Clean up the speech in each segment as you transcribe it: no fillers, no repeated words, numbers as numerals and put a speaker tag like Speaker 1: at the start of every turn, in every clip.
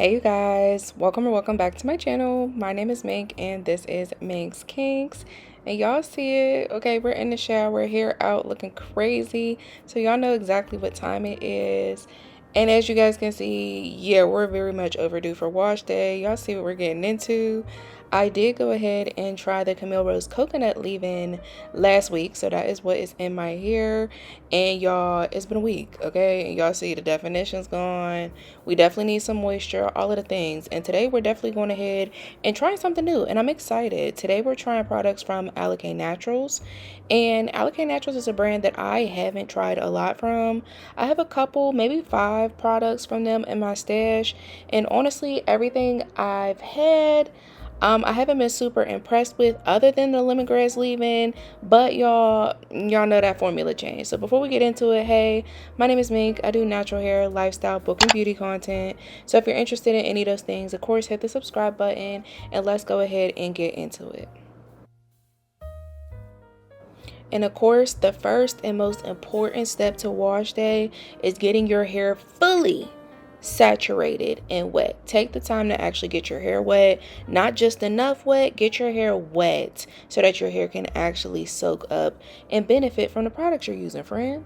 Speaker 1: Hey you guys, welcome or welcome back to my channel. My name is Mink and this is MinksKinks. And y'all see it. Okay, we're in the shower, hair out looking crazy. So y'all know exactly what time it is. And as you guys can see, yeah, we're very much overdue for wash day. Y'all see what we're getting into. I did go ahead and try the Camille Rose Coconut leave-in last week. So that is what is in my hair. And y'all, it's been a week, okay? And y'all see the definition's gone. We definitely need some moisture, all of the things. And today we're definitely going ahead and trying something new. And I'm excited. Today we're trying products from Alikay Naturals. And Alikay Naturals is a brand that I haven't tried a lot from. I have a couple, maybe 5 products from them in my stash. And honestly, everything I've had, I haven't been super impressed with other than the lemongrass leave-in, but y'all know that formula change. So before we get into it, hey, my name is Mink. I do natural hair, lifestyle, book, and beauty content. So if you're interested in any of those things, of course, hit the subscribe button and let's go ahead and get into it. And of course, the first and most important step to wash day is getting your hair fully saturated and wet. Take the time to actually get your hair wet, not just enough wet, get your hair wet so that your hair can actually soak up and benefit from the products you're using, friend.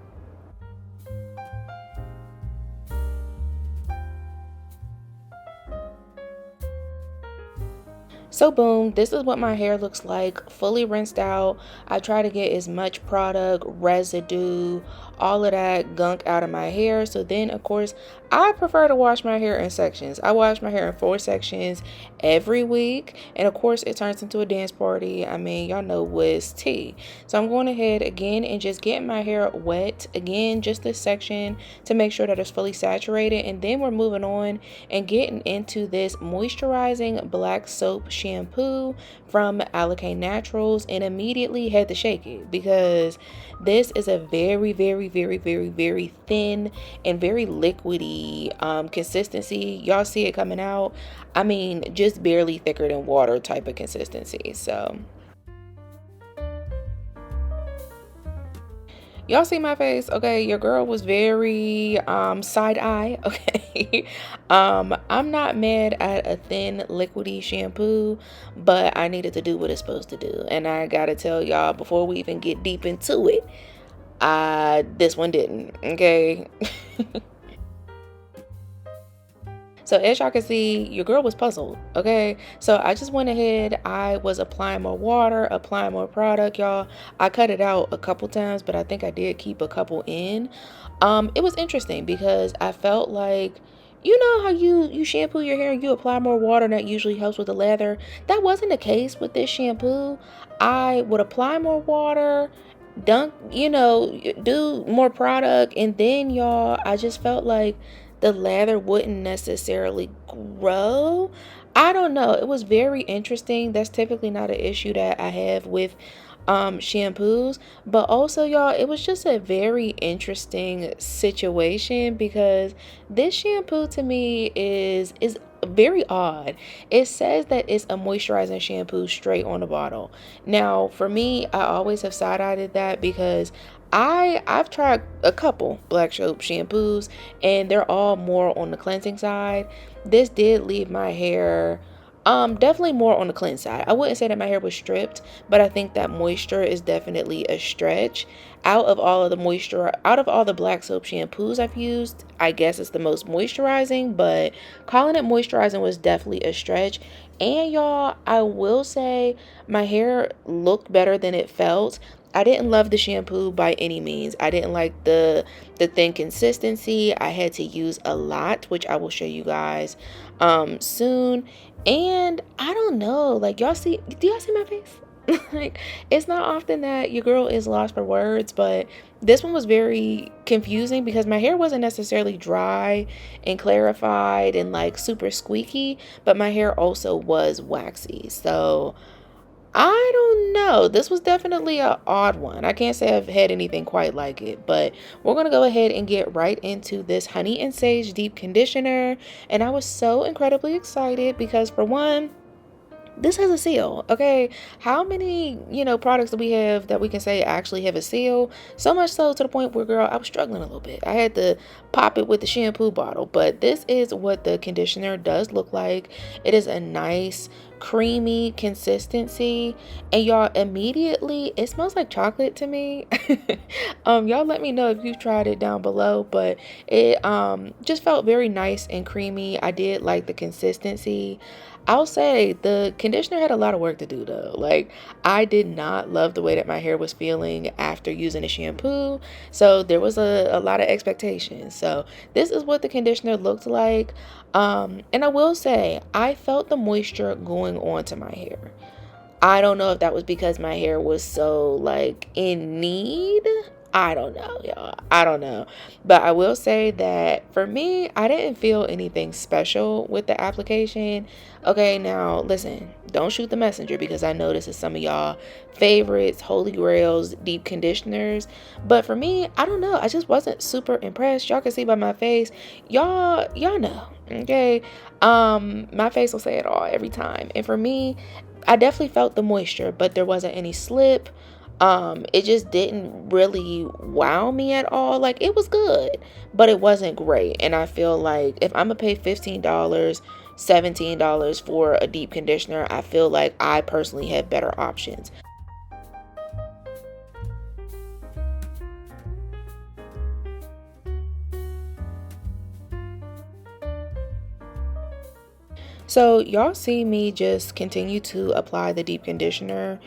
Speaker 1: So boom, this is what my hair looks like, fully rinsed out. I try to get as much product, residue, all of that gunk out of my hair. So then, of course, I prefer to wash my hair in sections. I wash my hair in 4 sections every week. And of course, it turns into a dance party. I mean, y'all know what's tea. So I'm going ahead again and just getting my hair wet. Again, just this section to make sure that it's fully saturated. And then we're moving on and getting into this moisturizing black soap shampoo from Alikay Naturals, and immediately had to shake it because this is a very thin and very liquidy consistency. Y'all see it coming out. I mean, just barely thicker than water type of consistency. So y'all see my face? Okay, your girl was very side eye. Okay. I'm not mad at a thin liquidy shampoo, but I needed to do what it's supposed to do. And I gotta tell y'all before we even get deep into it, this one didn't. Okay. So as y'all can see, your girl was puzzled, okay? So I just went ahead, I was applying more water, applying more product, y'all. I cut it out a couple times, but I think I did keep a couple in. It was interesting because I felt like, you know how you shampoo your hair and you apply more water and that usually helps with the lather? That wasn't the case with this shampoo. I would apply more water, dunk, do more product, and then y'all, I just felt like the lather wouldn't necessarily grow. I don't know, it was very interesting. That's typically not an issue that I have with shampoos, but also y'all, it was just a very interesting situation because this shampoo to me is very odd. It says that it's a moisturizing shampoo straight on the bottle. Now for me, I always have side-eyed that because I've tried a couple black soap shampoos and they're all more on the cleansing side. This did leave my hair definitely more on the cleanse side. I wouldn't say that my hair was stripped, but I think that moisture is definitely a stretch. Out of all of the moisture, out of all the black soap shampoos I've used, I guess it's the most moisturizing, but calling it moisturizing was definitely a stretch. And y'all, I will say my hair looked better than it felt. I didn't love the shampoo by any means. I didn't like the thin consistency. I had to use a lot, which I will show you guys soon. And I don't know, like, y'all see, do y'all see my face? Like, it's not often that your girl is lost for words, but this one was very confusing because my hair wasn't necessarily dry and clarified and like super squeaky, but my hair also was waxy. So I don't know. This was definitely an odd one. I can't say I've had anything quite like it, but we're going to go ahead and get right into this Honey and Sage Deep Conditioner. And I was so incredibly excited because for one, this has a seal, okay? How many, products do we have that we can say actually have a seal? So much so to the point where, girl, I was struggling a little bit. I had to pop it with the shampoo bottle, but this is what the conditioner does look like. It is a nice creamy consistency, and y'all, immediately it smells like chocolate to me. Y'all let me know if you've tried it down below, but it just felt very nice and creamy. I did like the consistency. I'll say the conditioner had a lot of work to do though. Like, I did not love the way that my hair was feeling after using the shampoo. So there was a lot of expectations. So this is what the conditioner looked like. And I will say, I felt the moisture going onto my hair. I don't know if that was because my hair was so like in need. I don't know, y'all. I don't know. But I will say that for me, I didn't feel anything special with the application. Okay, now listen, don't shoot the messenger because I know this is some of y'all favorites, holy grails, deep conditioners. But for me, I don't know. I just wasn't super impressed. Y'all can see by my face. Y'all know. Okay. My face will say it all every time. And for me, I definitely felt the moisture, but there wasn't any slip. It just didn't really wow me at all. Like, it was good, but it wasn't great. And I feel like if I'm gonna pay $15, $17 for a deep conditioner, I feel like I personally have better options. So y'all see me just continue to apply the deep conditioner,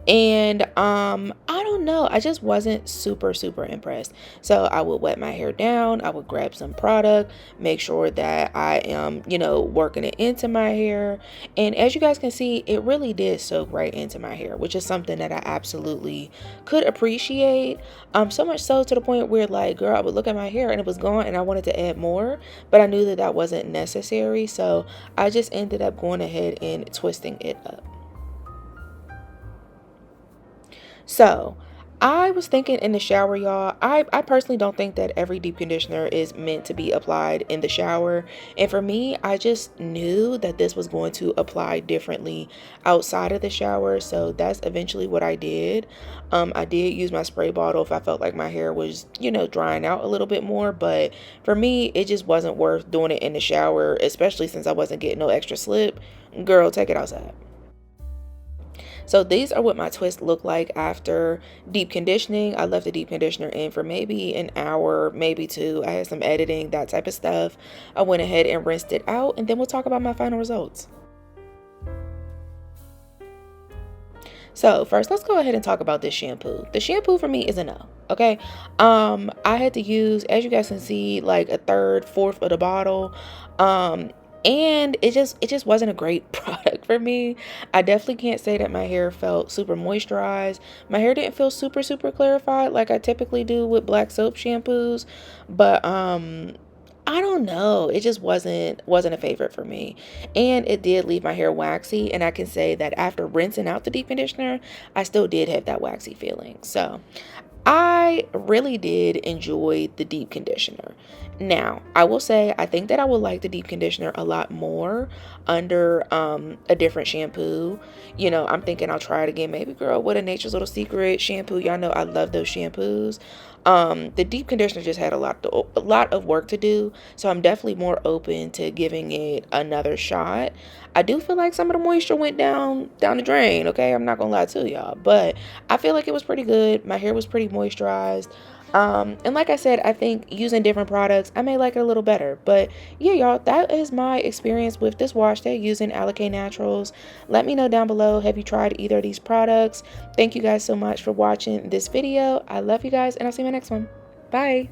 Speaker 1: and I don't know, I just wasn't super impressed. So I would wet my hair down, I would grab some product, make sure that I am, working it into my hair. And as you guys can see, it really did soak right into my hair, which is something that I absolutely could appreciate. So much so to the point where, like, girl, I would look at my hair and it was gone and I wanted to add more, but I knew that that wasn't necessary. So I just ended up going ahead and twisting it up. So I was thinking in the shower, y'all. I personally don't think that every deep conditioner is meant to be applied in the shower. And for me, I just knew that this was going to apply differently outside of the shower. So that's eventually what I did. I did use my spray bottle if I felt like my hair was, drying out a little bit more. But for me, it just wasn't worth doing it in the shower, especially since I wasn't getting no extra slip. Girl, take it outside. So these are what my twists look like after deep conditioning. I left the deep conditioner in for maybe an hour, maybe two. I had some editing, that type of stuff. I went ahead and rinsed it out, and then we'll talk about my final results. So first, let's go ahead and talk about this shampoo. The shampoo for me is a no. Okay. I had to use, as you guys can see, like a third, fourth of the bottle. And it just wasn't a great product for me. I definitely can't say that my hair felt super moisturized. My hair didn't feel super clarified like I typically do with black soap shampoos, but I don't know. It just wasn't a favorite for me. And it did leave my hair waxy, and I can say that after rinsing out the deep conditioner, I still did have that waxy feeling. So, I really did enjoy the deep conditioner. Now, I will say I think that I would like the deep conditioner a lot more under a different shampoo. I'm thinking I'll try it again. Maybe, girl, with a Nature's Little Secret shampoo. Y'all know I love those shampoos. The deep conditioner just had a lot of work to do, so I'm definitely more open to giving it another shot. I do feel like some of the moisture went down the drain, okay? I'm not gonna lie to y'all, but I feel like it was pretty good. My hair was pretty moisturized. And like I said, I think using different products, I may like it a little better. But yeah, y'all, that is my experience with this wash day using Alikay Naturals. Let me know down below, have you tried either of these products? Thank you guys so much for watching this video. I love you guys, and I'll see you in my next one. Bye.